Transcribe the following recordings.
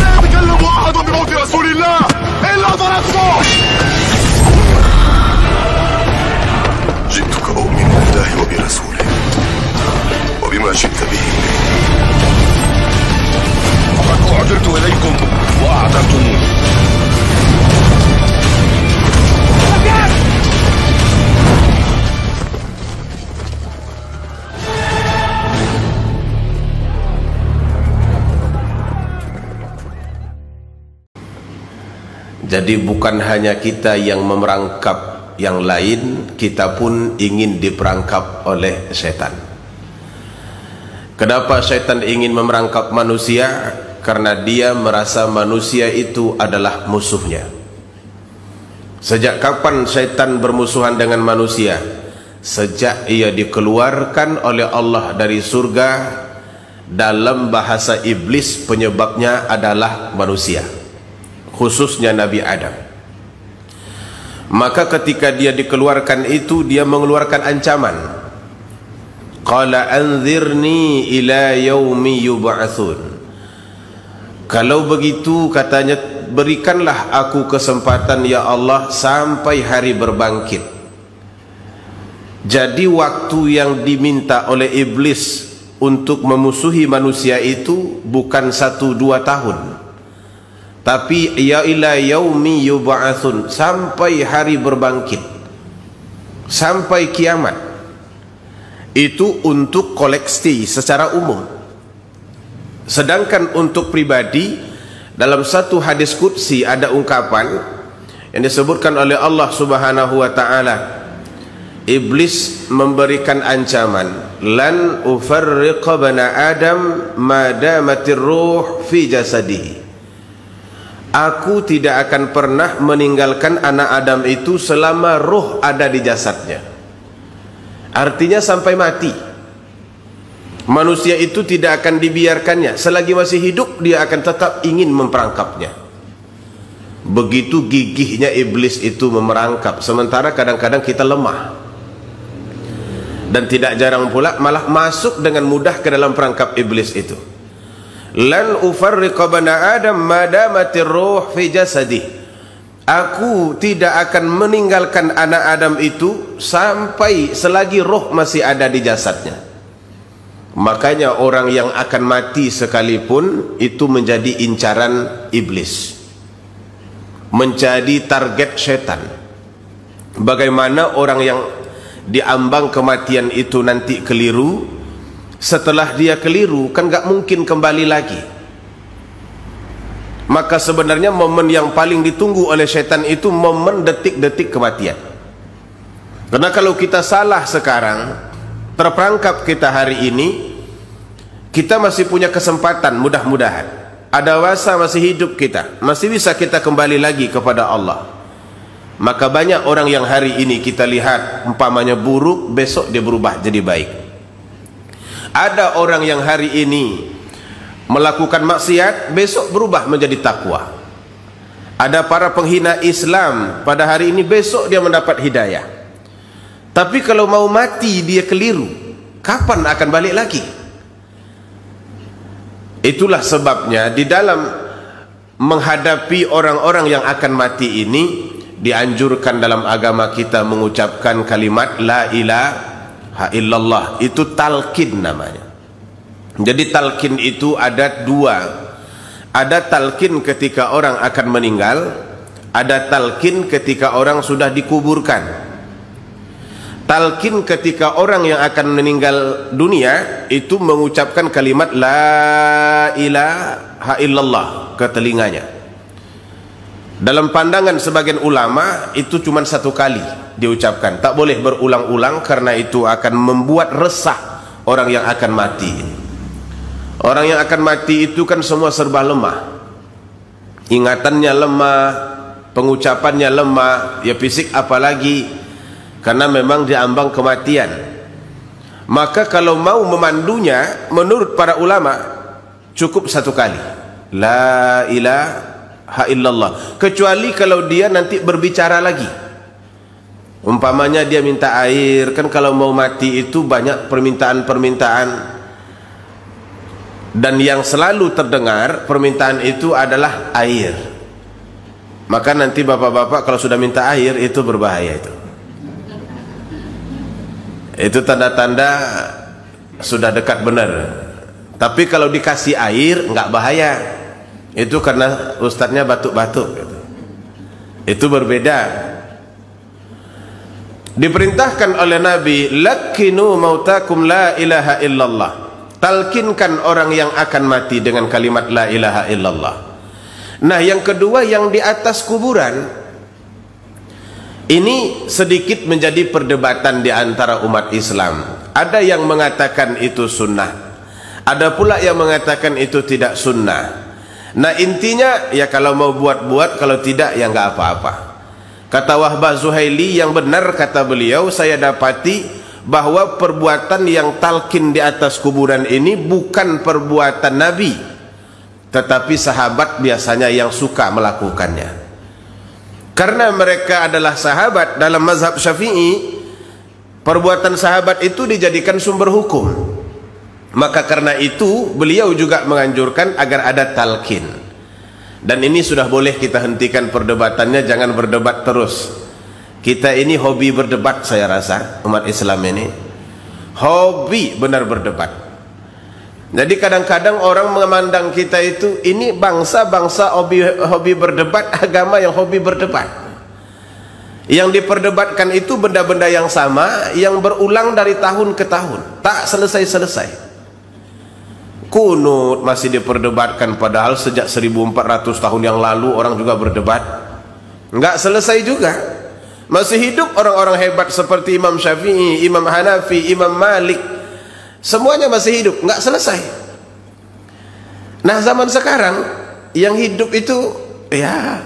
لا يتكلم أحد بموت رسول الله إلا ضربته. جئتك أؤمن بالله وبرسوله وبما جئت به. فقد أعذرت إليكم وأعذرتموني. Jadi bukan hanya kita yang memerangkap yang lain, kita pun ingin diperangkap oleh setan. Kenapa setan ingin memerangkap manusia? Karena dia merasa manusia itu adalah musuhnya. Sejak kapan setan bermusuhan dengan manusia? Sejak ia dikeluarkan oleh Allah dari surga. Dalam bahasa iblis penyebabnya adalah manusia, khususnya Nabi Adam. Maka ketika dia dikeluarkan itu, dia mengeluarkan ancaman. Qala anzirni ila yaumi yub'atsun. Kalau begitu, katanya, berikanlah aku kesempatan ya Allah sampai hari berbangkit. Jadi waktu yang diminta oleh iblis untuk memusuhi manusia itu bukan 1-2 tahun, tapi ya ila yaumi yub'atsun, sampai hari berbangkit, sampai kiamat. Itu untuk koleksi secara umum. Sedangkan untuk pribadi, dalam satu hadis qudsi ada ungkapan yang disebutkan oleh Allah Subhanahu wa taala. Iblis memberikan ancaman, lan ufarriqa bana Adam ma damatir ruh fi jasadihi. Aku tidak akan pernah meninggalkan anak Adam itu selama ruh ada di jasadnya. Artinya sampai mati. Manusia itu tidak akan dibiarkannya. Selagi masih hidup, dia akan tetap ingin memperangkapnya. Begitu gigihnya iblis itu memerangkap. Sementara kadang-kadang kita lemah. Dan tidak jarang pula malah masuk dengan mudah ke dalam perangkap iblis itu. Lan ufarriqa bana Adam ma damatir ruh fi jasadi. Aku tidak akan meninggalkan anak Adam itu sampai selagi roh masih ada di jasadnya. Makanya orang yang akan mati sekalipun itu menjadi incaran iblis, menjadi target setan. Bagaimana orang yang diambang kematian itu nanti keliru, setelah dia keliru kan gak mungkin kembali lagi. Maka sebenarnya momen yang paling ditunggu oleh setan itu momen detik-detik kematian. Karena kalau kita salah sekarang, terperangkap kita hari ini, kita masih punya kesempatan, mudah-mudahan ada masa masih hidup kita, masih bisa kita kembali lagi kepada Allah. Maka banyak orang yang hari ini kita lihat umpamanya buruk, besok dia berubah jadi baik. Ada orang yang hari ini melakukan maksiat, besok berubah menjadi takwa. Ada para penghina Islam, pada hari ini besok dia mendapat hidayah. Tapi kalau mau mati dia keliru, kapan akan balik lagi? Itulah sebabnya di dalam menghadapi orang-orang yang akan mati ini, dianjurkan dalam agama kita mengucapkan kalimat la ilaha illallah. Itu talqin namanya. Jadi talqin itu ada dua. Ada talqin ketika orang akan meninggal, ada talqin ketika orang sudah dikuburkan. Talqin ketika orang yang akan meninggal dunia itu mengucapkan kalimat la ilaha illallah ke telinganya. Dalam pandangan sebagian ulama itu cuma satu kali diucapkan, tak boleh berulang-ulang karena itu akan membuat resah orang yang akan mati. Orang yang akan mati itu kan semua serba lemah, ingatannya lemah, pengucapannya lemah, ya fisik apalagi, karena memang diambang kematian. Maka kalau mau memandunya, menurut para ulama cukup satu kali, la ilaha illallah. Kecuali kalau dia nanti berbicara lagi, umpamanya dia minta air, kan kalau mau mati itu banyak permintaan-permintaan. dan yang selalu terdengar permintaan itu adalah air. Maka nanti bapak-bapak kalau sudah minta air itu berbahaya itu. Itu tanda-tanda sudah dekat benar. Tapi kalau dikasih air enggak bahaya. Itu karena ustadznya batuk-batuk gitu. Itu berbeda. Diperintahkan oleh Nabi, lakinu mautakum la ilaha illallah. Talkinkan orang yang akan mati dengan kalimat la ilaha illallah. Nah, yang kedua yang di atas kuburan, ini sedikit menjadi perdebatan di antara umat Islam. Ada yang mengatakan itu sunnah, ada pula yang mengatakan itu tidak sunnah. Nah, intinya ya kalau mau buat-buat, kalau tidak ya enggak apa-apa. Kata Wahbah Zuhaili, yang benar kata beliau, saya dapati bahwa perbuatan yang talqin di atas kuburan ini bukan perbuatan Nabi, tetapi sahabat biasanya yang suka melakukannya. Karena mereka adalah sahabat. Dalam mazhab Syafi'i, perbuatan sahabat itu dijadikan sumber hukum. Maka karena itu beliau juga menganjurkan agar ada talqin. Dan ini sudah boleh kita hentikan perdebatannya, jangan berdebat terus. Kita ini hobi berdebat, saya rasa umat Islam ini hobi benar berdebat. Jadi kadang-kadang orang memandang kita itu ini bangsa-bangsa hobi berdebat, agama yang hobi berdebat. Yang diperdebatkan itu benda-benda yang sama, yang berulang dari tahun ke tahun, tak selesai-selesai. Kunut masih diperdebatkan, padahal sejak 1400 tahun yang lalu orang juga berdebat. Enggak selesai juga. Masih hidup orang-orang hebat seperti Imam Syafi'i, Imam Hanafi, Imam Malik. Semuanya masih hidup, enggak selesai. Nah, zaman sekarang yang hidup itu ya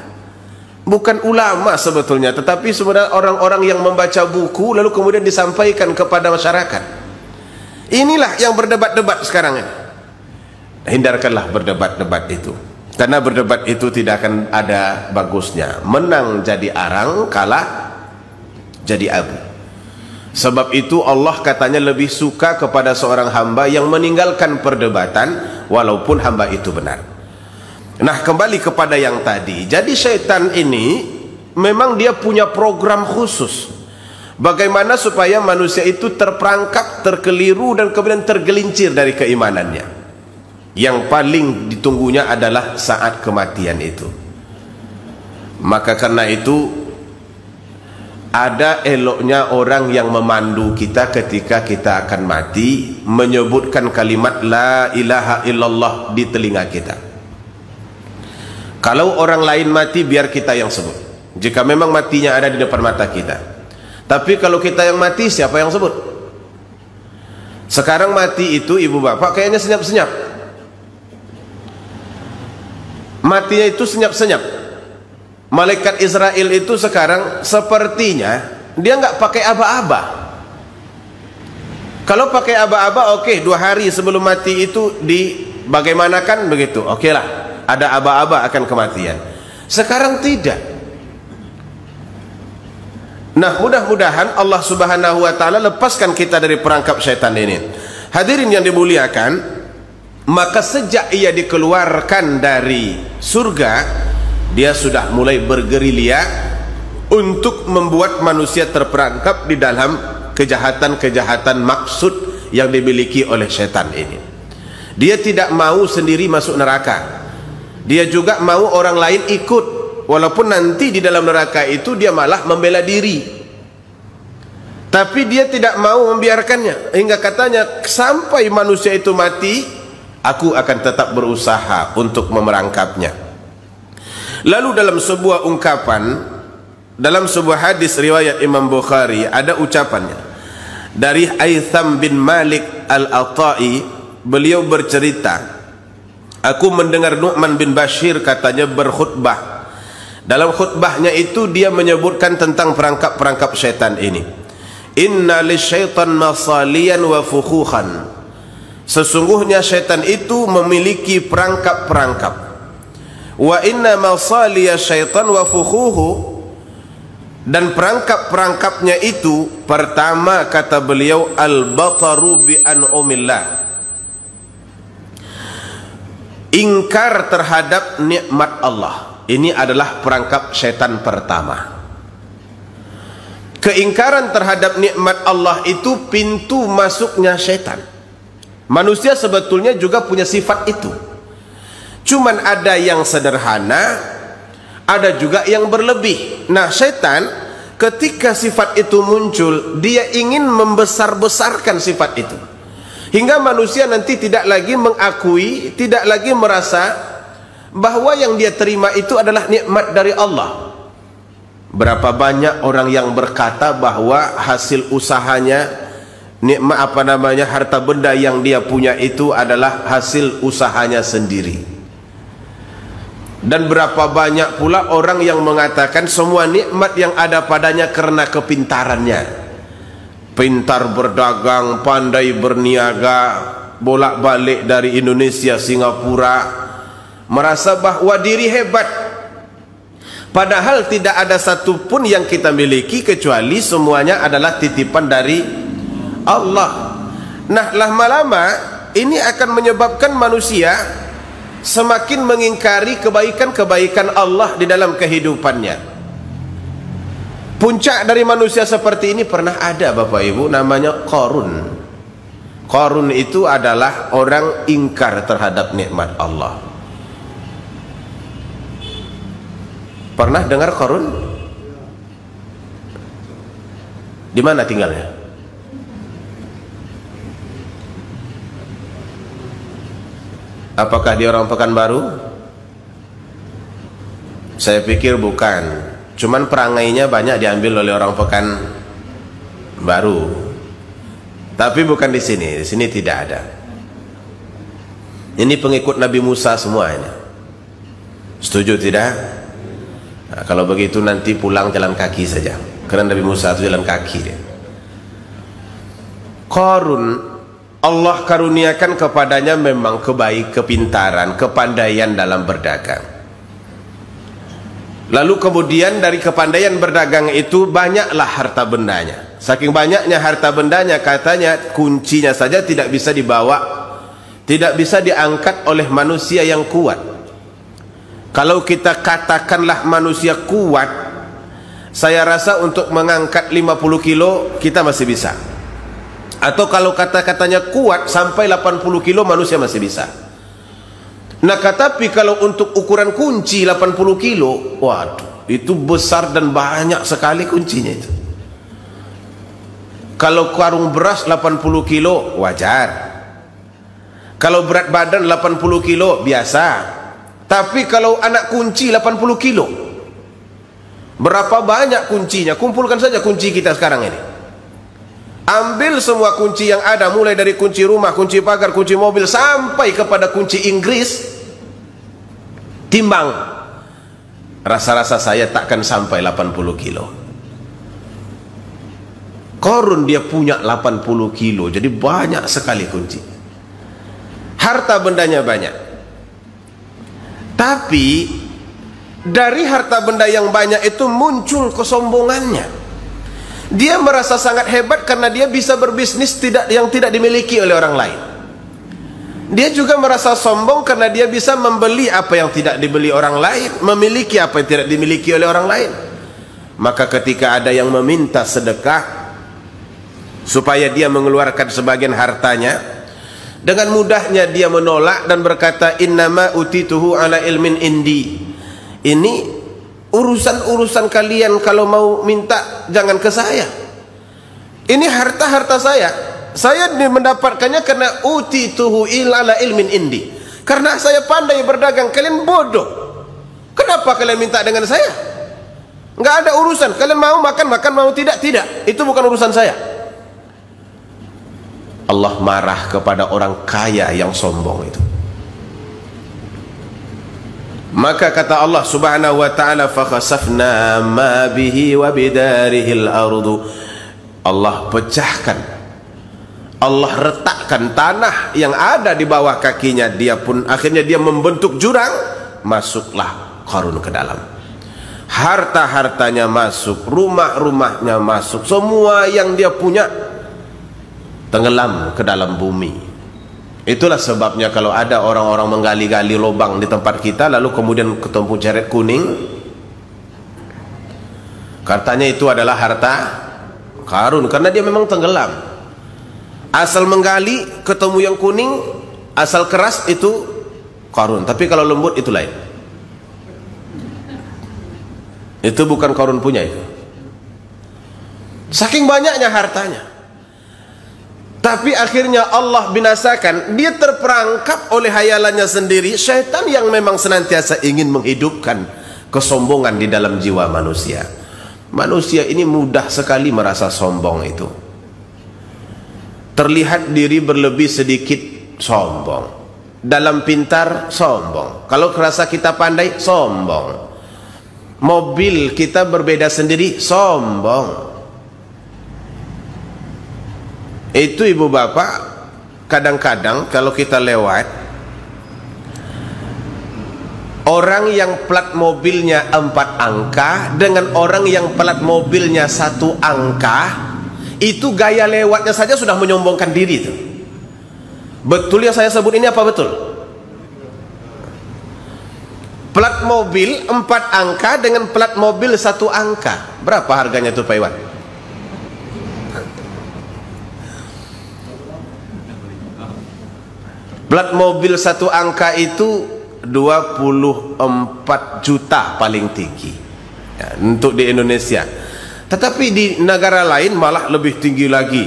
bukan ulama sebetulnya, tetapi sebenarnya orang-orang yang membaca buku lalu kemudian disampaikan kepada masyarakat. Inilah yang berdebat-debat sekarang ini. Hindarkanlah berdebat-debat itu, karena berdebat itu tidak akan ada bagusnya. Menang jadi arang, kalah jadi abu. Sebab itu Allah katanya lebih suka kepada seorang hamba yang meninggalkan perdebatan walaupun hamba itu benar. Nah, kembali kepada yang tadi. Jadi syaitan ini memang dia punya program khusus bagaimana supaya manusia itu terperangkap, terkeliru, dan kemudian tergelincir dari keimanannya. Yang paling ditunggunya adalah saat kematian itu. Maka karena itu ada eloknya orang yang memandu kita ketika kita akan mati, menyebutkan kalimat la ilaha illallah di telinga kita. Kalau orang lain mati, biar kita yang sebut, jika memang matinya ada di depan mata kita. Tapi kalau kita yang mati, siapa yang sebut? Sekarang mati itu ibu bapak kayaknya senyap-senyap. Matinya itu senyap-senyap. Malaikat Israel itu sekarang sepertinya dia nggak pakai aba-aba. Kalau pakai aba-aba, oke, 2 hari sebelum mati itu bagaimanakan begitu, oke lah, ada aba-aba akan kematian. Sekarang tidak. Nah, mudah-mudahan Allah Subhanahu wa taala lepaskan kita dari perangkap syaitan ini. Hadirin yang dimuliakan, maka sejak ia dikeluarkan dari surga, dia sudah mulai bergerilya untuk membuat manusia terperangkap di dalam kejahatan-kejahatan maksud yang dimiliki oleh syaitan ini. Dia tidak mau sendiri masuk neraka. Dia juga mau orang lain ikut, walaupun nanti di dalam neraka itu dia malah membela diri. Tapi dia tidak mau membiarkannya, hingga katanya sampai manusia itu mati, aku akan tetap berusaha untuk memerangkapnya. Lalu dalam sebuah ungkapan, dalam sebuah hadis riwayat Imam Bukhari, ada ucapannya dari Aitham bin Malik al-Ata'i. Beliau bercerita, aku mendengar Nu'man bin Bashir katanya berkhutbah. Dalam khutbahnya itu dia menyebutkan tentang perangkap-perangkap syaitan ini. Inna lisyaitan masaliyan wa fukhuhan. Sesungguhnya syaitan itu memiliki perangkap-perangkap. Wa inna masaliya syaitan wa fukhuhu, dan perangkap-perangkapnya itu pertama kata beliau al-bataru bi an'umillah. ingkar terhadap nikmat Allah. Ini adalah perangkap syaitan pertama. Keingkaran terhadap nikmat Allah itu pintu masuknya syaitan. Manusia sebetulnya juga punya sifat itu. Cuman ada yang sederhana, ada juga yang berlebih. Nah, syaitan ketika sifat itu muncul, dia ingin membesar-besarkan sifat itu. Hingga manusia nanti tidak lagi mengakui, tidak lagi merasa bahwa yang dia terima itu adalah nikmat dari Allah. Berapa banyak orang yang berkata bahwa hasil usahanya, nikmat harta benda yang dia punya itu adalah hasil usahanya sendiri. Dan berapa banyak pula orang yang mengatakan semua nikmat yang ada padanya karena kepintarannya. Pintar berdagang, pandai berniaga, bolak-balik dari Indonesia, Singapura, merasa bahwa diri hebat. Padahal tidak ada satupun yang kita miliki kecuali semuanya adalah titipan dari Allah. Nah, lama-lama ini akan menyebabkan manusia semakin mengingkari kebaikan-kebaikan Allah di dalam kehidupannya. Puncak dari manusia seperti ini pernah ada, Bapak Ibu, namanya Qarun. Qarun itu adalah orang ingkar terhadap nikmat Allah. Pernah dengar Qarun? Di mana tinggalnya? Apakah dia orang Pekanbaru? Saya pikir bukan. Cuman perangainya banyak diambil oleh orang Pekanbaru. Tapi bukan di sini. Di sini tidak ada. Ini pengikut Nabi Musa semua ini. Setuju tidak? Nah, kalau begitu nanti pulang jalan kaki saja, karena Nabi Musa itu jalan kaki dia. Qarun, Allah karuniakan kepadanya memang kepintaran, kepandaian dalam berdagang. Lalu kemudian dari kepandaian berdagang itu banyaklah harta bendanya. Saking banyaknya harta bendanya, katanya kuncinya saja tidak bisa dibawa, tidak bisa diangkat oleh manusia yang kuat. Kalau kita katakanlah manusia kuat, saya rasa untuk mengangkat 50 kilo kita masih bisa. Atau kalau kata-katanya kuat sampai 80 kilo manusia masih bisa. Nah, tetapi kalau untuk ukuran kunci 80 kilo, waduh, itu besar dan banyak sekali kuncinya itu. Kalau karung beras 80 kilo wajar. Kalau berat badan 80 kilo biasa. Tapi kalau anak kunci 80 kilo, berapa banyak kuncinya? Kumpulkan saja kunci kita sekarang ini. Ambil semua kunci yang ada, mulai dari kunci rumah, kunci pagar, kunci mobil, sampai kepada kunci Inggris. Timbang. Rasa-rasa saya takkan sampai 80 kilo. Qarun dia punya 80 kilo, jadi banyak sekali kunci. Harta bendanya banyak. Tapi dari harta benda yang banyak itu muncul kesombongannya. Dia merasa sangat hebat karena dia bisa berbisnis yang tidak dimiliki oleh orang lain. Dia juga merasa sombong karena dia bisa membeli apa yang tidak dibeli orang lain, memiliki apa yang tidak dimiliki oleh orang lain. Maka ketika ada yang meminta sedekah supaya dia mengeluarkan sebagian hartanya, dengan mudahnya dia menolak dan berkata, innama utituhu ala ilmin indi. Ini urusan-urusan kalian, kalau mau minta jangan ke saya. Ini harta-harta saya. Saya mendapatkannya karena utituhu ala ilmin indi. Karena saya pandai berdagang, kalian bodoh. Kenapa kalian minta dengan saya? Enggak ada urusan. Kalian mau makan, makan, mau tidak, tidak. Itu bukan urusan saya. Allah marah kepada orang kaya yang sombong itu. Maka kata Allah Subhanahu wa taala, fa khasafna ma bihi wa bidarihil ardu. Allah pecahkan, Allah retakkan tanah yang ada di bawah kakinya. Dia pun akhirnya dia membentuk jurang, masuklah Qarun ke dalam. Harta-hartanya masuk, rumah-rumahnya masuk, semua yang dia punya tenggelam ke dalam bumi. Itulah sebabnya kalau ada orang-orang menggali-gali lubang di tempat kita lalu kemudian ketemu ceret kuning, katanya itu adalah harta karun, karena dia memang tenggelam. Asal menggali ketemu yang kuning, asal keras itu karun, tapi kalau lembut itu lain. Itu bukan karun punya itu. Saking banyaknya hartanya. Tapi akhirnya Allah binasakan, dia terperangkap oleh hayalannya sendiri, syaitan yang memang senantiasa ingin menghidupkan kesombongan di dalam jiwa manusia. Manusia ini mudah sekali merasa sombong itu. Terlihat diri berlebih sedikit, sombong. Dalam pintar, sombong. Kalau kerasa kita pandai, sombong. Mobil kita berbeda sendiri, sombong. Itu ibu bapak, kadang-kadang kalau kita lewat, orang yang plat mobilnya 4 angka dengan orang yang plat mobilnya 1 angka, itu gaya lewatnya saja sudah menyombongkan diri itu. Betul yang saya sebut ini apa betul? Plat mobil 4 angka dengan plat mobil 1 angka, berapa harganya itu Pak Iwan? Plat mobil 1 angka itu 24 juta paling tinggi ya, untuk di Indonesia. Tetapi di negara lain malah lebih tinggi lagi.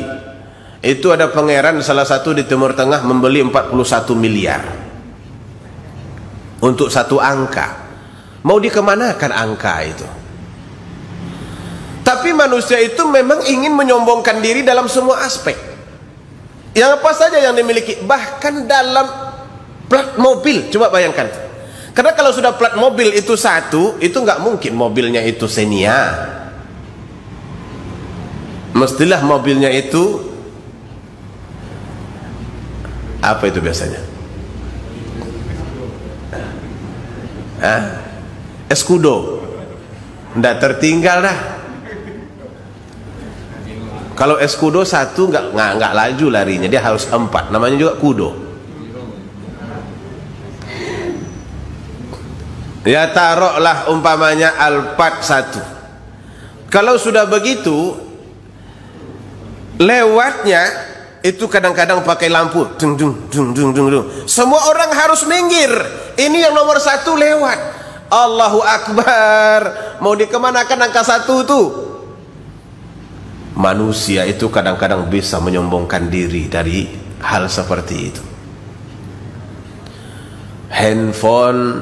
Itu ada pangeran salah satu di Timur Tengah membeli 41 miliar untuk 1 angka. Mau dikemanakan angka itu? Tapi manusia itu memang ingin menyombongkan diri dalam semua aspek. Yang apa saja yang dimiliki, bahkan dalam plat mobil, coba bayangkan. Karena kalau sudah plat mobil itu 1, itu nggak mungkin mobilnya itu Xenia. Mestilah mobilnya itu apa itu biasanya? Escudo. Nggak tertinggal dah. Kalau Escudo 1 nggak laju larinya, dia harus 4. Namanya juga kudo. Ya taruhlah umpamanya Alphard 1. Kalau sudah begitu, lewatnya itu kadang-kadang pakai lampu, dung dung dung dung dung dung. Semua orang harus minggir. Ini yang nomor 1 lewat. Allahu Akbar. Mau dikemanakan angka 1 tuh? Manusia itu kadang-kadang bisa menyombongkan diri dari hal seperti itu. Handphone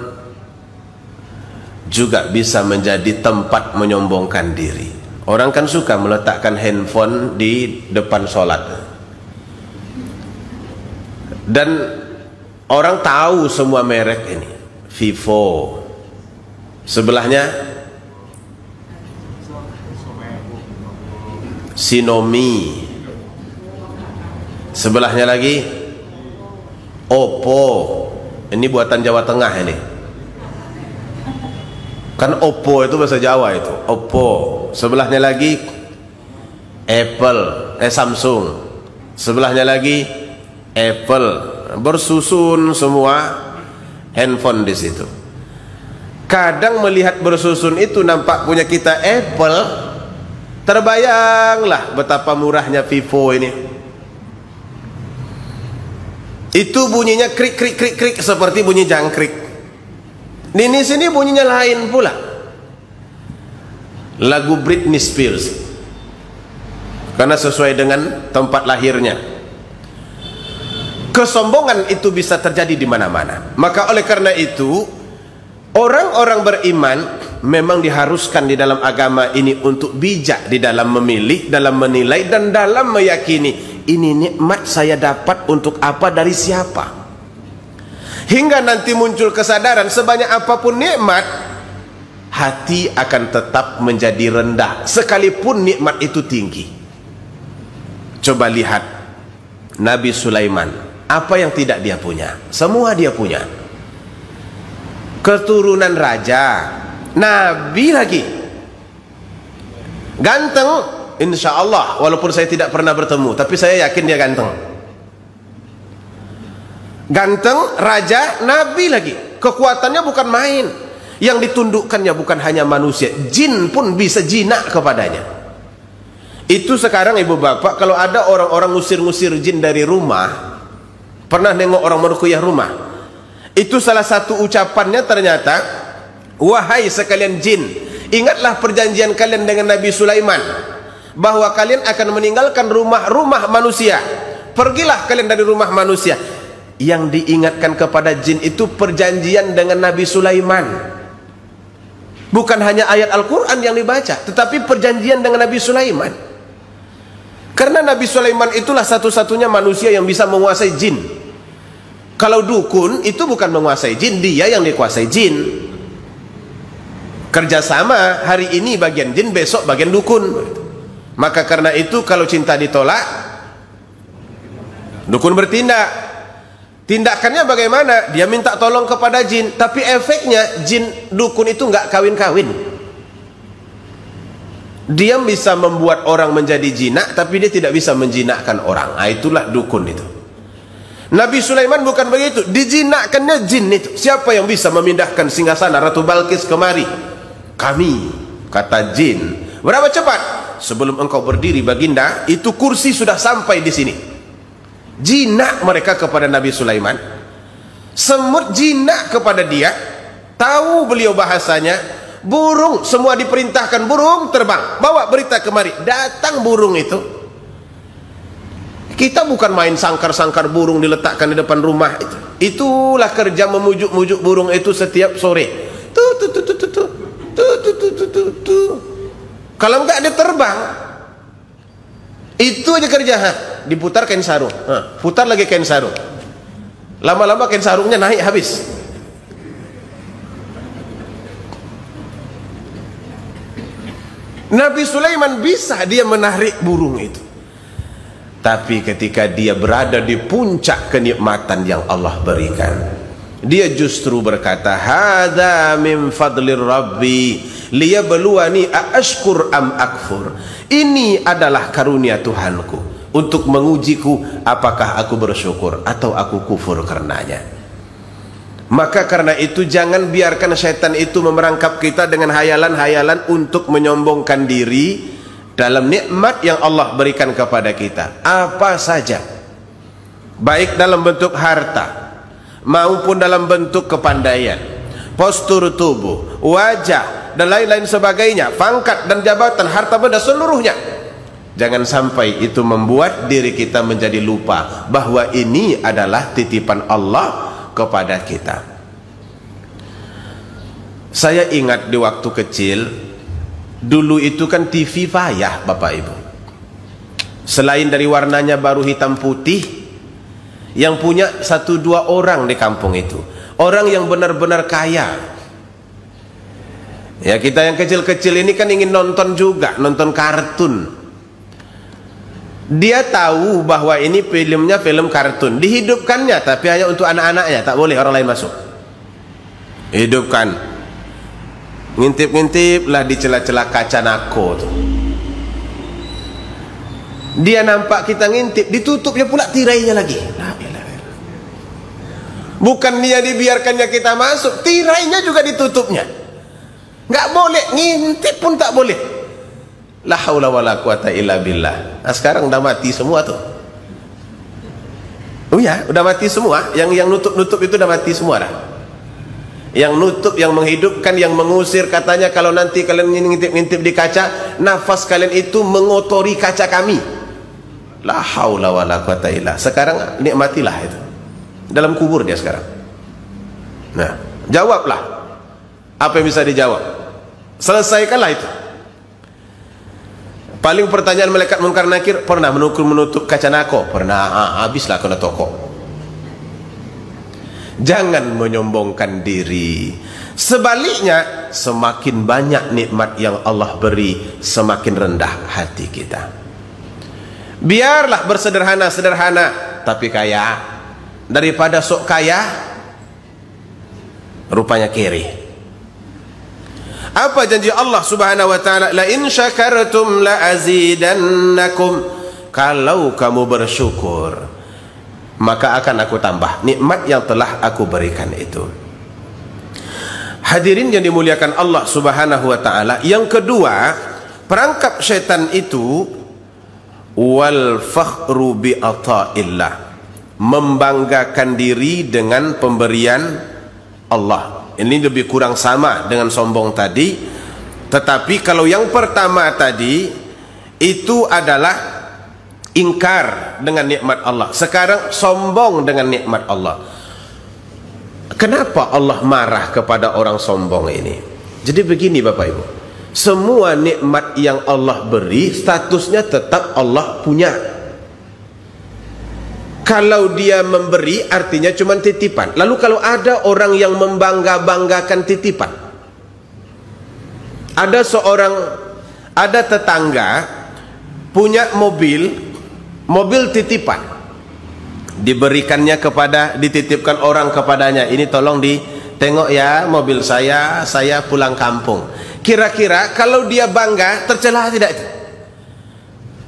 juga bisa menjadi tempat menyombongkan diri. Orang kan suka meletakkan handphone di depan sholat. Dan orang tahu semua merek ini. Vivo. Sebelahnya Xiaomi, sebelahnya lagi Oppo. Ini buatan Jawa Tengah ini. Kan Oppo itu bahasa Jawa itu. Oppo. Sebelahnya lagi Samsung. Sebelahnya lagi Apple. Bersusun semua handphone di situ. Kadang melihat bersusun itu nampak punya kita Apple, terbayanglah betapa murahnya Vivo ini. Itu bunyinya krik krik krik krik seperti bunyi jangkrik. Di sini bunyinya lain pula. Lagu Britney Spears. Karena sesuai dengan tempat lahirnya. Kesombongan itu bisa terjadi di mana-mana. Maka oleh karena itu, orang-orang beriman memang diharuskan di dalam agama ini untuk bijak di dalam memilih, dalam menilai, dan dalam meyakini ini nikmat saya dapat untuk apa, dari siapa. Hingga nanti muncul kesadaran sebanyak apapun nikmat, hati akan tetap menjadi rendah sekalipun nikmat itu tinggi. Coba lihat Nabi Sulaiman, apa yang tidak dia punya? Semua dia punya. Keturunan raja, nabi lagi, ganteng, insya Allah. Walaupun saya tidak pernah bertemu, tapi saya yakin dia ganteng. Ganteng, raja, nabi lagi. Kekuatannya bukan main. Yang ditundukkannya bukan hanya manusia, jin pun bisa jinak kepadanya. Itu sekarang ibu bapak, kalau ada orang-orang ngusir-ngusir jin dari rumah, pernah nengok orang meruqyah rumah, itu salah satu ucapannya ternyata, wahai sekalian jin, ingatlah perjanjian kalian dengan Nabi Sulaiman, bahwa kalian akan meninggalkan rumah-rumah manusia, pergilah kalian dari rumah manusia. Yang diingatkan kepada jin itu perjanjian dengan Nabi Sulaiman. Bukan hanya ayat Al-Quran yang dibaca, tetapi perjanjian dengan Nabi Sulaiman. Karena Nabi Sulaiman itulah satu-satunya manusia yang bisa menguasai jin. Kalau dukun itu bukan menguasai jin, dia yang dikuasai jin. Kerjasama, hari ini bagian jin, besok bagian dukun. Maka karena itu kalau cinta ditolak, dukun bertindak. Tindakannya bagaimana? Dia minta tolong kepada jin, tapi efeknya jin dukun itu nggak kawin-kawin. Dia bisa membuat orang menjadi jinak, tapi dia tidak bisa menjinakkan orang. Nah, itulah dukun itu. Nabi Sulaiman bukan begitu, dijinakkannya jin itu. Siapa yang bisa memindahkan singgasana Ratu Balkis kemari? Kami, kata jin. Berapa cepat? Sebelum engkau berdiri baginda, itu kursi sudah sampai di sini. Jinak mereka kepada Nabi Sulaiman. Semut jinak kepada dia. Tahu beliau bahasanya. Burung, semua diperintahkan burung terbang, bawa berita kemari. Datang burung itu. Kita bukan main sangkar-sangkar burung diletakkan di depan rumah itu. Itulah kerja memujuk-mujuk burung itu setiap sore. Kalau enggak dia terbang. Itu aja kerja. Diputar kain sarung, putar lagi kain sarung, lama-lama kain sarungnya naik habis. Nabi Sulaiman bisa dia menarik burung itu, tapi ketika dia berada di puncak kenikmatan yang Allah berikan, dia justru berkata, hadza min fadlir rabbi liyabluwani aashkur am akfur. Ini adalah karunia Tuhanku untuk mengujiku apakah aku bersyukur atau aku kufur karenanya. Maka karena itu jangan biarkan syaitan itu memerangkap kita dengan hayalan-hayalan untuk menyombongkan diri dalam nikmat yang Allah berikan kepada kita. Apa saja, baik dalam bentuk harta maupun dalam bentuk kepandaian, postur tubuh, wajah dan lain-lain sebagainya, pangkat dan jabatan, harta benda seluruhnya. Jangan sampai itu membuat diri kita menjadi lupa bahwa ini adalah titipan Allah kepada kita. Saya ingat di waktu kecil, dulu itu kan TV payah Bapak Ibu. Selain dari warnanya baru hitam putih, yang punya 1-2 orang di kampung itu, orang yang benar-benar kaya. Ya, kita yang kecil-kecil ini kan ingin nonton juga, nonton kartun. Dia tahu bahwa ini filmnya film kartun, dihidupkannya tapi hanya untuk anak-anaknya, tak boleh orang lain masuk. Hidupkan, ngintip-ngintip lah di celah-celah kaca nako tuh. Dia nampak kita ngintip, ditutupnya pula tirainya lagi. Bukan dia dibiarkannya kita masuk, tirainya juga ditutupnya. Nggak boleh, ngintip pun tak boleh. La haula wala quwata illa billah. Nah, sekarang udah mati semua tuh. Oh ya, udah mati semua. Yang nutup-nutup itu udah mati semua dah. Yang nutup, yang menghidupkan, yang mengusir, katanya kalau nanti kalian ngintip-ngintip di kaca, nafas kalian itu mengotori kaca kami. La haula wala quwata illa. Sekarang nikmatilah itu. Dalam kubur dia sekarang. Nah, jawablah. Apa yang bisa dijawab? Selesaikanlah itu. Paling pertanyaan malaikat Munkar Nakir, pernah menutup kaca nako? Pernah. Habislah kena toko. Jangan menyombongkan diri. Sebaliknya, semakin banyak nikmat yang Allah beri, semakin rendah hati kita. Biarlah bersederhana-sederhana tapi kaya, daripada sok kaya rupanya kere. Apa janji Allah Subhanahu wa taala? La in syakartum la azidannakum. Kalau kamu bersyukur, maka akan aku tambah nikmat yang telah aku berikan itu. Hadirin yang dimuliakan Allah Subhanahu wa taala, yang kedua, perangkap syaitan itu wal fakhru bi ata'illah, membanggakan diri dengan pemberian Allah. Ini lebih kurang sama dengan sombong tadi, tetapi kalau yang pertama tadi itu adalah ingkar dengan nikmat Allah, sekarang sombong dengan nikmat Allah. Kenapa Allah marah kepada orang sombong ini? Jadi begini Bapak Ibu, semua nikmat yang Allah beri statusnya tetap Allah punya. Kalau dia memberi artinya cuma titipan. Lalu kalau ada orang yang membangga-banggakan titipan, ada tetangga punya mobil titipan, dititipkan orang kepadanya, ini tolong ditengok ya mobil saya pulang kampung. Kira-kira kalau dia bangga, tercela tidak itu?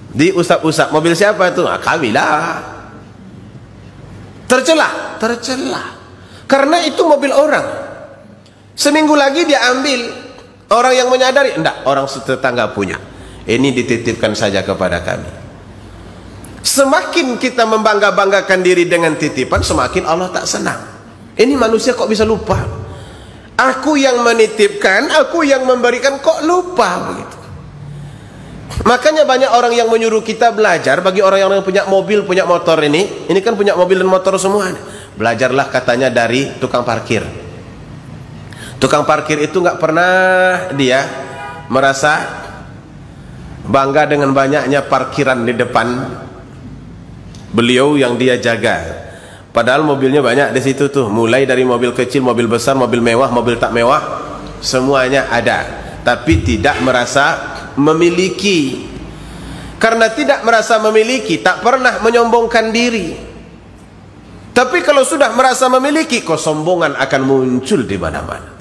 Di usap-usap, mobil siapa itu? Kami lah. Tercela. Karena itu mobil orang. Seminggu lagi dia ambil, orang yang menyadari, enggak, orang tetangga punya. Ini dititipkan saja kepada kami. Semakin kita membangga-banggakan diri dengan titipan, semakin Allah tak senang. Ini manusia kok bisa lupa? Aku yang menitipkan, aku yang memberikan, kok lupa begitu? Makanya banyak orang yang menyuruh kita belajar. Bagi orang yang punya mobil, punya motor, ini kan punya mobil dan motor semua. Belajarlah katanya dari tukang parkir. Tukang parkir itu nggak pernah dia merasa bangga dengan banyaknya parkiran di depan beliau yang dia jaga. Padahal mobilnya banyak di situ tuh, mulai dari mobil kecil, mobil besar, mobil mewah, mobil tak mewah, semuanya ada. Tapi tidak merasa memiliki. Karena tidak merasa memiliki, tak pernah menyombongkan diri. Tapi kalau sudah merasa memiliki, kesombongan akan muncul di mana-mana,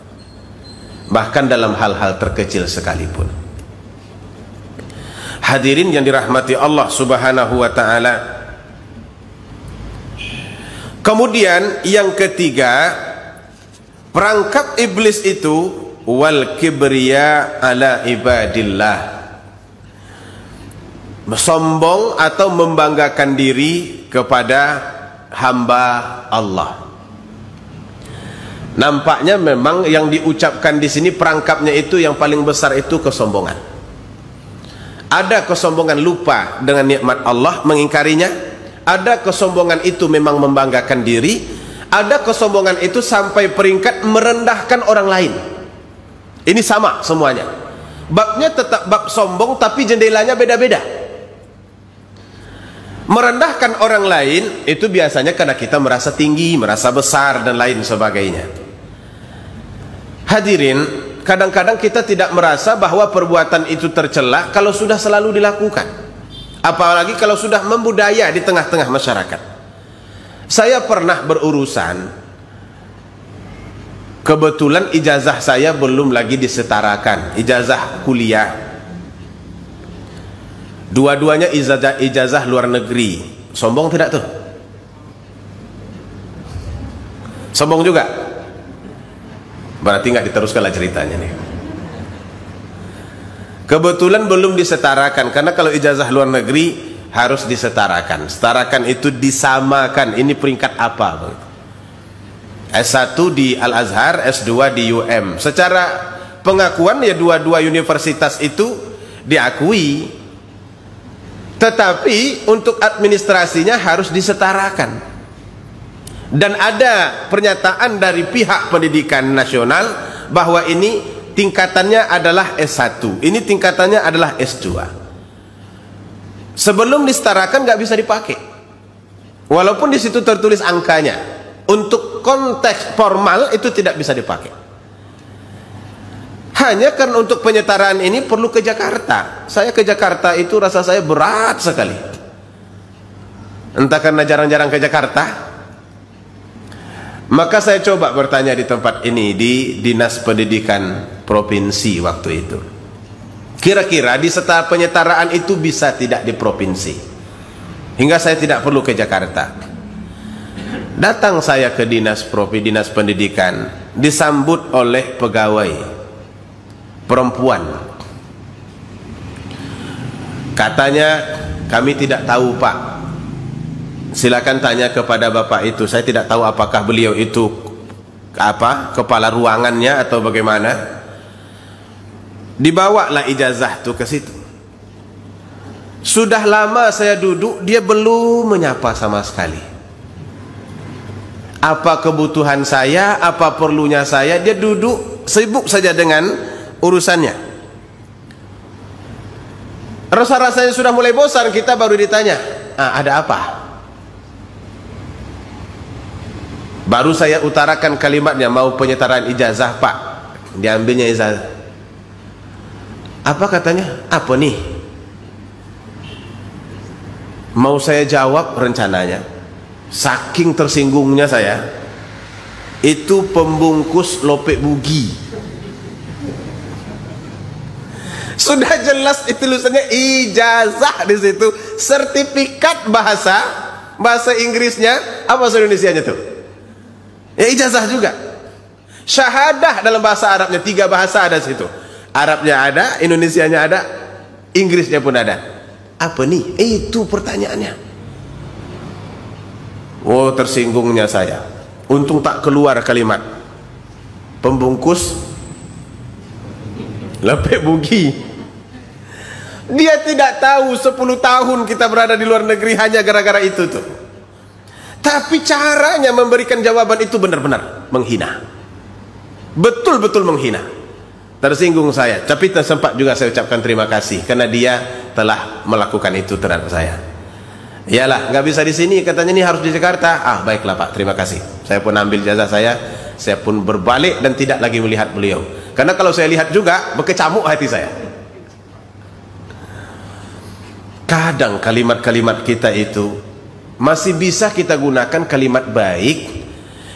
bahkan dalam hal-hal terkecil sekalipun. Hadirin yang dirahmati Allah Subhanahu wa taala. Kemudian yang ketiga, perangkap iblis itu wal kibriya ala ibadillah, sombong atau membanggakan diri kepada hamba Allah. Nampaknya memang yang diucapkan di sini perangkapnya itu yang paling besar itu kesombongan. Ada kesombongan lupa dengan nikmat Allah, mengingkarinya. Ada kesombongan itu memang membanggakan diri. Ada kesombongan itu sampai peringkat merendahkan orang lain. Ini sama semuanya. Babnya tetap bab sombong, tapi jendelanya beda-beda. Merendahkan orang lain itu biasanya karena kita merasa tinggi, merasa besar dan lain sebagainya. Hadirin, kadang-kadang kita tidak merasa bahwa perbuatan itu tercela kalau sudah selalu dilakukan. Apalagi kalau sudah membudaya di tengah-tengah masyarakat. Saya pernah berurusan, kebetulan ijazah saya belum lagi disetarakan, ijazah kuliah. Dua-duanya ijazah luar negeri. Sombong tidak tuh? Sombong juga? Berarti nggak diteruskanlah ceritanya nih. Kebetulan belum disetarakan, karena kalau ijazah luar negeri harus disetarakan. Setarakan itu disamakan, ini peringkat apa? S1 di Al-Azhar, S2 di UM. Secara pengakuan ya dua-dua universitas itu diakui, tetapi untuk administrasinya harus disetarakan. Dan ada pernyataan dari pihak pendidikan nasional bahwa ini tingkatannya adalah S1, ini tingkatannya adalah S2. Sebelum disetarakan nggak bisa dipakai, walaupun di situ tertulis angkanya. Untuk konteks formal itu tidak bisa dipakai. Hanya karena untuk penyetaraan ini perlu ke Jakarta. Saya ke Jakarta itu rasa saya berat sekali. Entah karena jarang-jarang ke Jakarta. Maka saya coba bertanya di tempat ini, di Dinas Pendidikan Provinsi waktu itu. Kira-kira di setelah penyetaraan itu bisa tidak di provinsi, hingga saya tidak perlu ke Jakarta. Datang saya ke dinas pendidikan, disambut oleh pegawai perempuan. Katanya, kami tidak tahu Pak, silakan tanya kepada bapak itu. Saya tidak tahu apakah beliau itu kepala ruangannya atau bagaimana. Dibawalah ijazah tuh ke situ. Sudah lama saya duduk, dia belum menyapa sama sekali. Apa kebutuhan saya, apa perlunya saya, dia duduk sibuk saja dengan urusannya. Rasa-rasanya sudah mulai bosan, kita baru ditanya, ada apa? Baru saya utarakan kalimatnya, mau penyetaran ijazah Pak. Diambilnya ijazah. Apa katanya? Apa nih? Mau saya jawab rencananya, saking tersinggungnya saya, itu pembungkus lopek bugi. Sudah jelas itu tulisannya ijazah di situ, sertifikat bahasa Inggrisnya, apa bahasa Indonesianya tuh? Ya ijazah juga. Syahadah dalam bahasa Arabnya, 3 bahasa ada situ. Arabnya ada, Indonesianya ada, Inggrisnya pun ada. Apa nih? Itu pertanyaannya. Oh, tersinggungnya saya. Untung tak keluar kalimat pembungkus lepek bugi. Dia tidak tahu 10 tahun kita berada di luar negeri hanya gara-gara itu tuh. Tapi caranya memberikan jawaban itu benar-benar menghina. Betul-betul menghina. Tersinggung saya, tapi sempat juga saya ucapkan terima kasih karena dia telah melakukan itu terhadap saya. Iyalah, nggak bisa di sini, katanya ini harus di Jakarta. Baiklah Pak, terima kasih. Saya pun ambil jazah saya pun berbalik dan tidak lagi melihat beliau. Karena kalau saya lihat juga berkecamuk hati saya. Kadang kalimat-kalimat kita itu masih bisa kita gunakan kalimat baik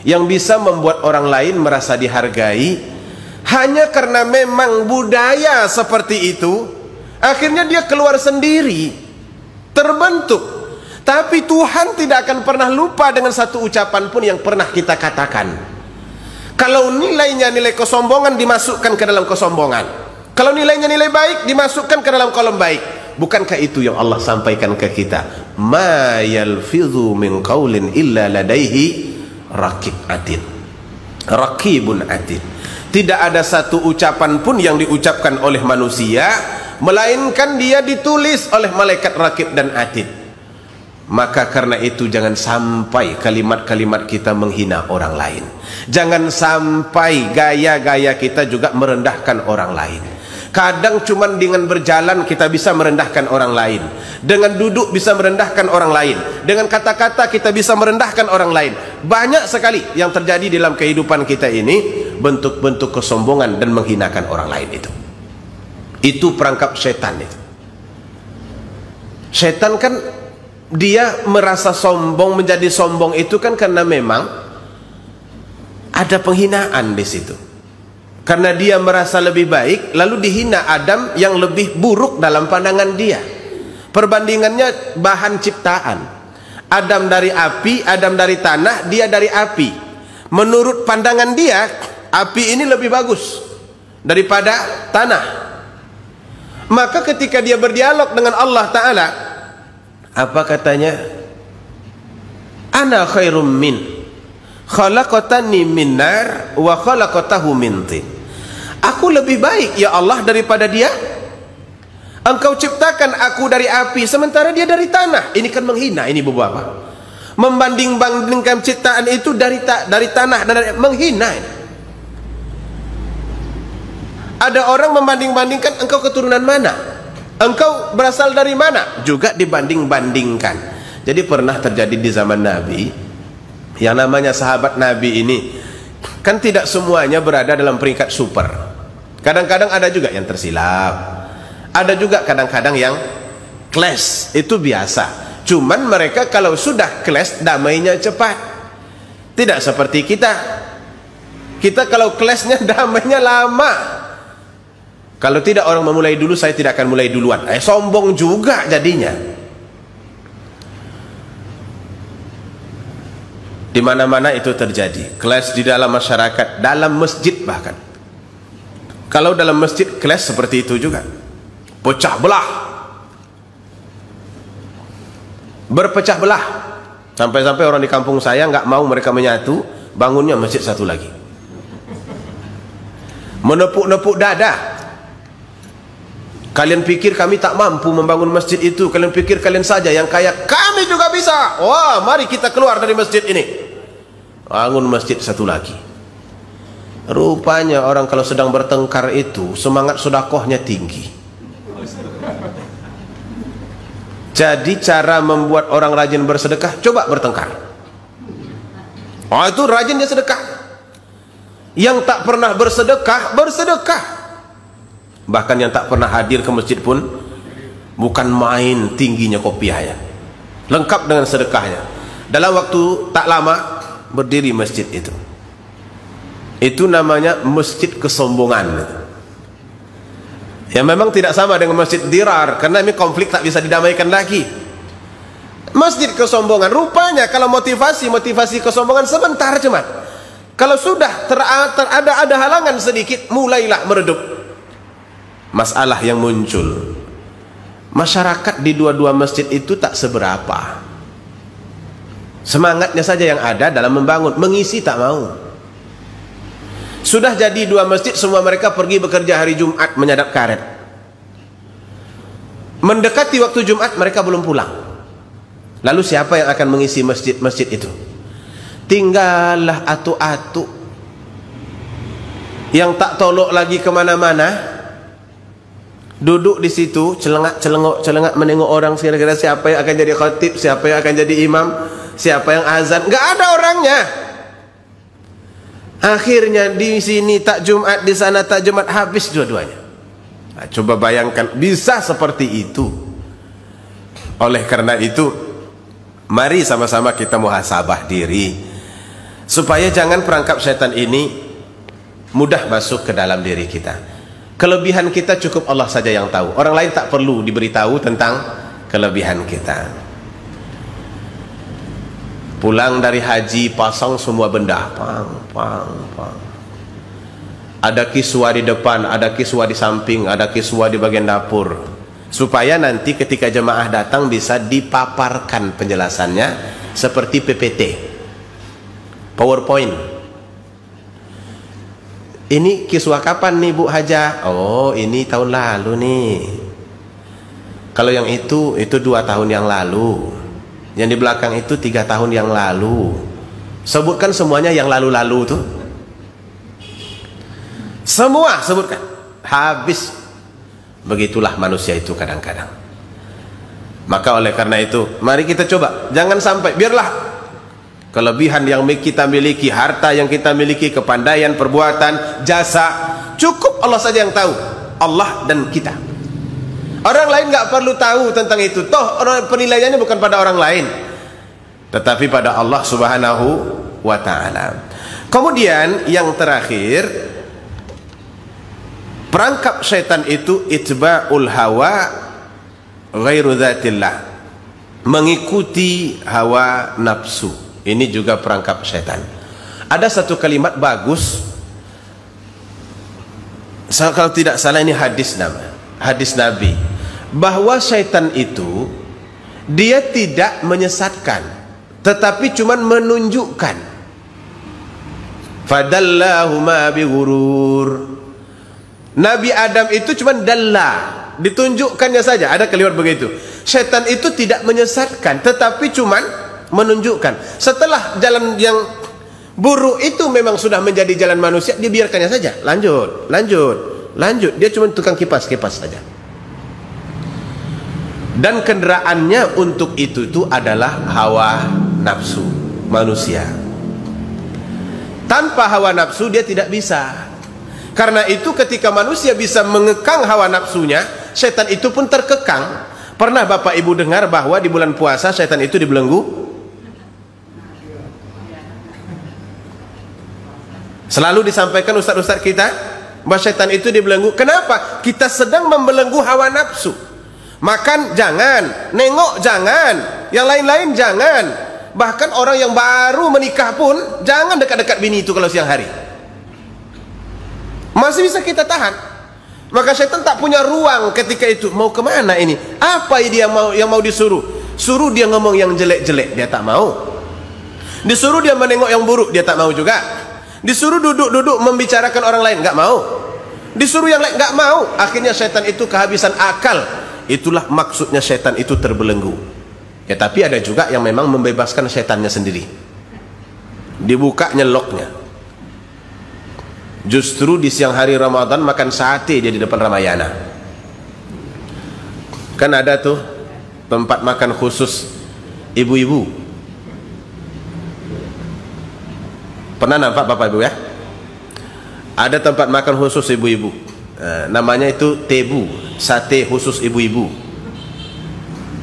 yang bisa membuat orang lain merasa dihargai. Hanya karena memang budaya seperti itu, akhirnya dia keluar sendiri, terbentuk. Tapi Tuhan tidak akan pernah lupa dengan satu ucapan pun yang pernah kita katakan. Kalau nilainya nilai kesombongan, dimasukkan ke dalam kesombongan. Kalau nilainya nilai baik, dimasukkan ke dalam kolom baik. Bukankah itu yang Allah sampaikan ke kita? Ma yalfidhu min qaulin illa ladaihi raqibun atid. Tidak ada satu ucapan pun yang diucapkan oleh manusia, melainkan dia ditulis oleh malaikat raqib dan atid. Maka karena itu jangan sampai kalimat-kalimat kita menghina orang lain. Jangan sampai gaya-gaya kita juga merendahkan orang lain. Kadang cuma dengan berjalan kita bisa merendahkan orang lain. Dengan duduk bisa merendahkan orang lain. Dengan kata-kata kita bisa merendahkan orang lain. Banyak sekali yang terjadi dalam kehidupan kita ini, bentuk-bentuk kesombongan dan menghinakan orang lain itu. Itu perangkap setan itu. Setan kan dia merasa sombong, menjadi sombong itu kan karena memang ada penghinaan di situ. Karena dia merasa lebih baik, lalu dihina Adam yang lebih buruk dalam pandangan dia. Perbandingannya bahan ciptaan. Adam dari api, Adam dari tanah, dia dari api. Menurut pandangan dia, api ini lebih bagus daripada tanah. Maka ketika dia berdialog dengan Allah Ta'ala, apa katanya? Ana khairum min khalaqatani min nar wa khalaqatahu min tin. Aku lebih baik ya Allah daripada dia. Engkau ciptakan aku dari api sementara dia dari tanah. Ini kan menghina ini beberapa. Membanding-bandingkan ciptaan itu dari tanah dan dari, menghina ini. Ada orang membanding-bandingkan, engkau keturunan mana? Engkau berasal dari mana? Juga dibanding-bandingkan. Jadi pernah terjadi di zaman Nabi, yang namanya sahabat Nabi ini kan tidak semuanya berada dalam peringkat super. Kadang-kadang ada juga yang tersilap, ada juga kadang-kadang yang clash. Itu biasa. Cuman mereka kalau sudah clash, damainya cepat. Tidak seperti kita. Kita kalau clashnya damainya lama. Kalau tidak orang memulai dulu, saya tidak akan mulai duluan. Sombong juga jadinya. Di mana-mana itu terjadi. Kelas di dalam masyarakat, dalam masjid bahkan. Kalau dalam masjid kelas seperti itu juga. Pecah belah. Berpecah belah. Sampai-sampai orang di kampung saya nggak mau mereka menyatu, bangunnya masjid satu lagi. Menepuk-nepuk dada. Kalian pikir kami tak mampu membangun masjid itu? Kalian pikir kalian saja yang kaya? Kami juga bisa. Wah, mari kita keluar dari masjid ini. Bangun masjid satu lagi. Rupanya orang kalau sedang bertengkar itu semangat sedekahnya tinggi. Jadi cara membuat orang rajin bersedekah, coba bertengkar. Oh, itu rajin dia sedekah. Yang tak pernah bersedekah, bersedekah. Bahkan yang tak pernah hadir ke masjid pun bukan main tingginya kopiahnya. Lengkap dengan sedekahnya. Dalam waktu tak lama berdiri masjid itu. Itu namanya masjid kesombongan. Ya memang tidak sama dengan masjid dirar, karena ini konflik tak bisa didamaikan lagi. Masjid kesombongan, rupanya kalau motivasi kesombongan sebentar cuma. Kalau sudah ada halangan sedikit, mulailah meredup. Masalah yang muncul, masyarakat di dua-dua masjid itu tak seberapa. Semangatnya saja yang ada dalam membangun, mengisi tak mau. Sudah jadi dua masjid, semua mereka pergi bekerja hari Jumat menyadap karet. Mendekati waktu Jumat mereka belum pulang. Lalu siapa yang akan mengisi masjid-masjid itu? Tinggallah atu-atu yang tak tolok lagi kemana-mana. Duduk di situ, celengak menengok orang, kira-kira siapa yang akan jadi khatib, siapa yang akan jadi imam, siapa yang azan. Nggak ada orangnya. Akhirnya di sini tak Jumat, di sana tak Jumat, habis dua-duanya. Nah, coba bayangkan bisa seperti itu. Oleh karena itu, mari sama-sama kita muhasabah diri supaya jangan perangkap syaitan ini mudah masuk ke dalam diri kita. Kelebihan kita cukup Allah saja yang tahu. Orang lain tak perlu diberitahu tentang kelebihan kita. Pulang dari haji, pasang semua benda, pang. Ada kiswa di depan, ada kiswa di samping, ada kiswa di bagian dapur, supaya nanti ketika jemaah datang bisa dipaparkan penjelasannya seperti PPT, PowerPoint. Ini kiswah kapan nih Bu Haja? Oh, ini tahun lalu nih. Kalau yang itu 2 tahun yang lalu. Yang di belakang itu 3 tahun yang lalu. Sebutkan semuanya yang lalu-lalu tuh. Semua sebutkan. Habis. Begitulah manusia itu kadang-kadang. Maka oleh karena itu, mari kita coba. Jangan sampai, biarlah kelebihan yang kita miliki, harta yang kita miliki, kepandaian, perbuatan, jasa, cukup Allah saja yang tahu. Allah dan kita. Orang lain nggak perlu tahu tentang itu. Toh penilaiannya bukan pada orang lain, tetapi pada Allah Subhanahu wa ta'ala. Kemudian yang terakhir, perangkap syaitan itu itba'ul hawa ghairu dzatillah, mengikuti hawa nafsu. Ini juga perangkap syaitan. Ada satu kalimat bagus, kalau tidak salah ini hadis Nabi, bahwa syaitan itu dia tidak menyesatkan, tetapi cuman menunjukkan. Fadallahuma bighurur. Nabi Adam itu cuman dalla, ditunjukkannya saja. Ada kalimat begitu. Syaitan itu tidak menyesatkan, tetapi cuman menunjukkan. Setelah jalan yang buruk itu memang sudah menjadi jalan manusia, dibiarkannya saja. Lanjut. Dia cuma tukang kipas saja. Dan kendaraannya untuk itu adalah hawa nafsu manusia. Tanpa hawa nafsu dia tidak bisa. Karena itu ketika manusia bisa mengekang hawa nafsunya, syaitan itu pun terkekang. Pernah Bapak Ibu dengar bahwa di bulan puasa syaitan itu dibelenggu? Selalu disampaikan ustaz-ustaz kita bahwa syaitan itu dibelenggu. Kenapa? Kita sedang membelenggu hawa nafsu. Makan jangan, nengok jangan, yang lain-lain jangan. Bahkan orang yang baru menikah pun jangan dekat-dekat bini itu kalau siang hari. Masih bisa kita tahan. Maka syaitan tak punya ruang ketika itu. Mau kemana ini? Apa dia yang mau disuruh? Suruh dia ngomong yang jelek-jelek, dia tak mau. Disuruh dia menengok yang buruk, dia tak mau juga. Disuruh duduk-duduk membicarakan orang lain, nggak mau. Disuruh yang lain, nggak mau. Akhirnya syaitan itu kehabisan akal. Itulah maksudnya syaitan itu terbelenggu. Ya, tapi ada juga yang memang membebaskan syaitannya sendiri. Dibukanya loknya. Justru di siang hari Ramadan makan sate dia di depan Ramayana. Kan ada tuh tempat makan khusus ibu-ibu. Pernah nampak Bapak Ibu ya? Ada tempat makan khusus ibu-ibu. Namanya itu tebu, sate khusus ibu-ibu.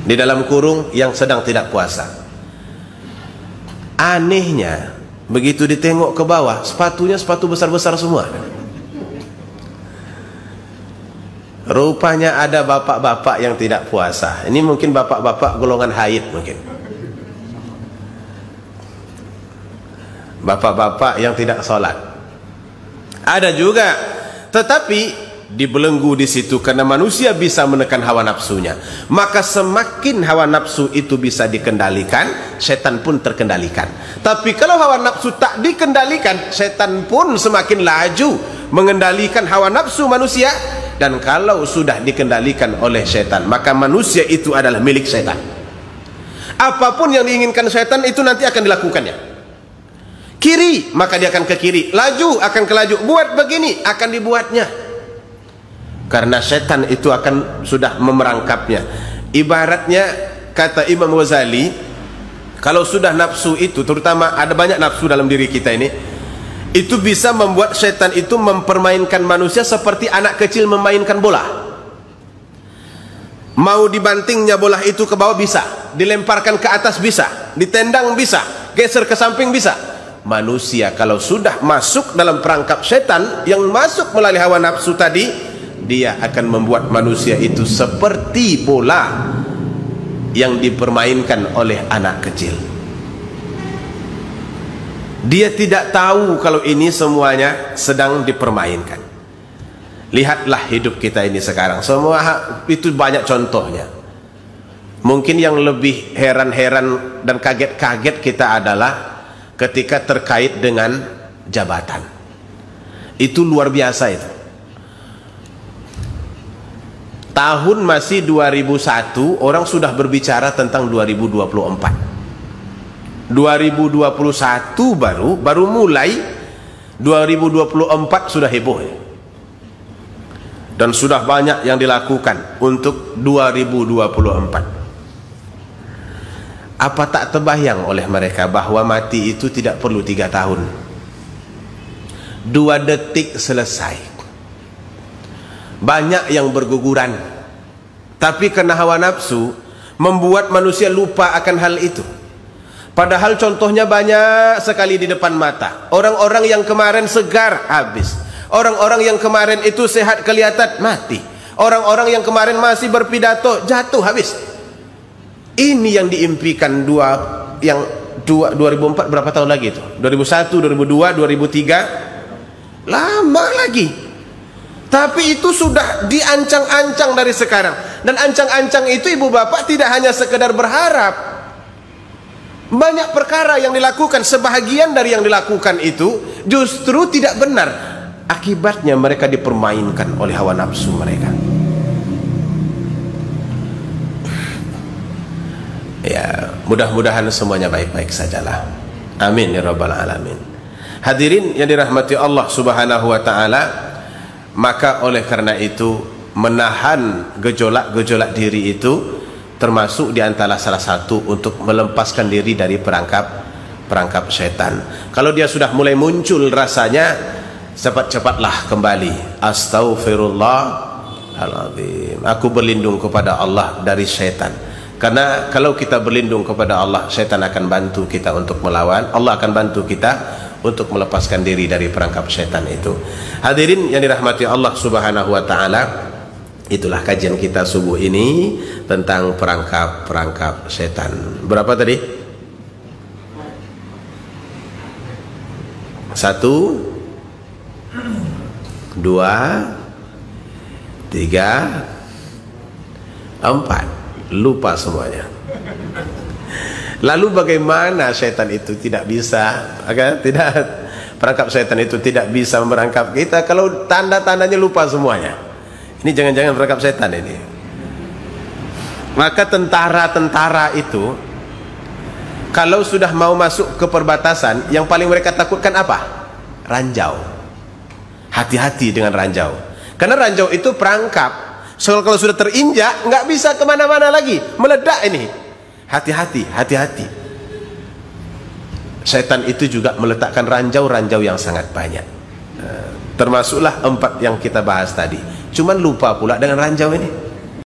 Di dalam kurung yang sedang tidak puasa. Anehnya, begitu ditengok ke bawah, sepatunya sepatu besar-besar semua. Rupanya ada bapak-bapak yang tidak puasa. Ini mungkin bapak-bapak golongan haid mungkin. Bapak-bapak yang tidak sholat. Ada juga, tetapi dibelenggu di situ karena manusia bisa menekan hawa nafsunya. Maka semakin hawa nafsu itu bisa dikendalikan, setan pun terkendalikan. Tapi kalau hawa nafsu tak dikendalikan, setan pun semakin laju mengendalikan hawa nafsu manusia. Dan kalau sudah dikendalikan oleh setan, maka manusia itu adalah milik setan. Apapun yang diinginkan setan itu nanti akan dilakukannya. Kiri, maka dia akan ke kiri. Laju, akan ke laju. Buat begini, akan dibuatnya. Karena setan itu akan sudah memerangkapnya. Ibaratnya, kata Imam Ghazali, kalau sudah nafsu itu, terutama ada banyak nafsu dalam diri kita ini, itu bisa membuat setan itu mempermainkan manusia seperti anak kecil memainkan bola. Mau dibantingnya bola itu ke bawah bisa, dilemparkan ke atas bisa, ditendang bisa, geser ke samping bisa. Manusia kalau sudah masuk dalam perangkap setan yang masuk melalui hawa nafsu tadi, dia akan membuat manusia itu seperti bola yang dipermainkan oleh anak kecil. Dia tidak tahu kalau ini semuanya sedang dipermainkan. Lihatlah hidup kita ini sekarang. Semua itu banyak contohnya. Mungkin yang lebih heran-heran dan kaget-kaget kita adalah ketika terkait dengan jabatan. Itu luar biasa itu. Tahun masih 2001, orang sudah berbicara tentang 2024. 2021 baru mulai, 2024 sudah heboh ya. Dan sudah banyak yang dilakukan untuk 2024. Apa tak terbayang oleh mereka bahwa mati itu tidak perlu 3 tahun, 2 detik selesai. Banyak yang berguguran, tapi karena hawa nafsu membuat manusia lupa akan hal itu. Padahal contohnya banyak sekali di depan mata. Orang-orang yang kemarin segar habis. Orang-orang yang kemarin itu sehat kelihatan mati. Orang-orang yang kemarin masih berpidato jatuh habis. Ini yang diimpikan 2004 berapa tahun lagi itu? 2001, 2002, 2003. Lama lagi. Tapi itu sudah diancang-ancang dari sekarang. Dan ancang-ancang itu ibu bapak tidak hanya sekedar berharap. Banyak perkara yang dilakukan, sebahagian dari yang dilakukan itu justru tidak benar. Akibatnya mereka dipermainkan oleh hawa nafsu mereka. Ya, mudah-mudahan semuanya baik-baik sajalah. Amin ya rabbal alamin. Hadirin yang dirahmati Allah Subhanahu wa taala, maka oleh karena itu menahan gejolak-gejolak diri itu termasuk diantara salah satu untuk melepaskan diri dari perangkap setan. Kalau dia sudah mulai muncul rasanya, cepat-cepatlah kembali. Astaghfirullahaladzim, aku berlindung kepada Allah dari setan. Karena kalau kita berlindung kepada Allah, setan akan bantu kita untuk melawan. Allah akan bantu kita untuk melepaskan diri dari perangkap setan itu. Hadirin yang dirahmati Allah Subhanahu wa taala, itulah kajian kita subuh ini tentang perangkap setan. Berapa tadi? 1, 2, 3, 4. Lupa semuanya. Lalu bagaimana syaitan itu tidak bisa, perangkap syaitan itu tidak bisa merangkap kita kalau tanda-tandanya lupa semuanya? Ini jangan-jangan perangkap syaitan ini. Maka tentara-tentara itu kalau sudah mau masuk ke perbatasan, yang paling mereka takutkan apa? Ranjau. Hati-hati dengan ranjau, karena ranjau itu perangkap. So, kalau sudah terinjak nggak bisa kemana-mana lagi, meledak ini. Hati-hati, hati-hati. Syaitan itu juga meletakkan ranjau-ranjau yang sangat banyak. Termasuklah 4 yang kita bahas tadi. Cuman lupa pula dengan ranjau ini.